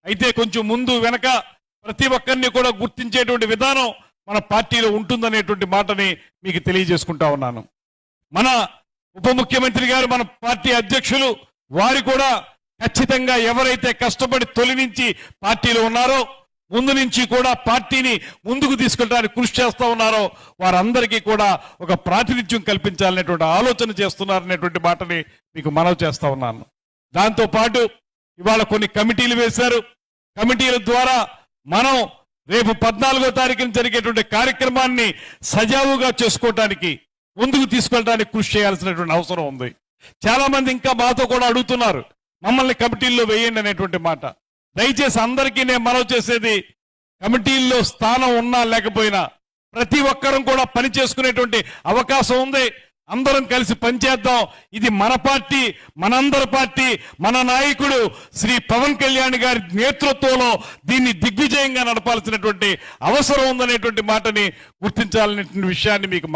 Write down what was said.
అయితే కొంచెం ముందు వెనక ప్రతి ఒక్కరిని కూడా గుర్తించేటువంటి విధానం మన పార్టీలో ఉంటుందనేటువంటి మాటని మీకు తెలియజేసుకుంటా ఉన్నాను. మన ఉప ముఖ్యమంత్రి గారు, మన పార్టీ అధ్యక్షులు వారు కూడా ఖచ్చితంగా ఎవరైతే కష్టపడి తొలి నుంచి పార్టీలో ఉన్నారో, ముందు నుంచి కూడా పార్టీని ముందుకు తీసుకెళ్ళడానికి కృషి చేస్తూ ఉన్నారో వారందరికీ కూడా ఒక ప్రాతినిధ్యం కల్పించాలనేటువంటి ఆలోచన చేస్తున్నారనేటువంటి మాటని మీకు మనవి చేస్తా ఉన్నాను. దాంతోపాటు ఇవాళ కొన్ని కమిటీలు వేశారు. కమిటీల ద్వారా మనం రేపు 14వ తారీఖున జరిగేటువంటి కార్యక్రమాన్ని సజావుగా చేసుకోవటానికి, ముందుకు తీసుకెళ్ళడానికి కృషి చేయాల్సినటువంటి అవసరం ఉంది. చాలా మంది ఇంకా మాతో కూడా అడుగుతున్నారు, మమ్మల్ని కమిటీల్లో వేయండి అనేటువంటి మాట. దయచేసి అందరికీ నేను మనవి చేసేది, కమిటీల్లో స్థానం ఉన్నా లేకపోయినా ప్రతి ఒక్కరం కూడా పని చేసుకునేటువంటి అవకాశం ఉంది. అందరం కలిసి పనిచేద్దాం. ఇది మన పార్టీ, మనందరి పార్టీ, మన నాయకుడు శ్రీ పవన్ కళ్యాణ్ గారి నేతృత్వంలో దీన్ని దిగ్విజయంగా నడపాల్సినటువంటి అవసరం ఉందనేటువంటి మాటని గుర్తించాలనేటువంటి విషయాన్ని మీకు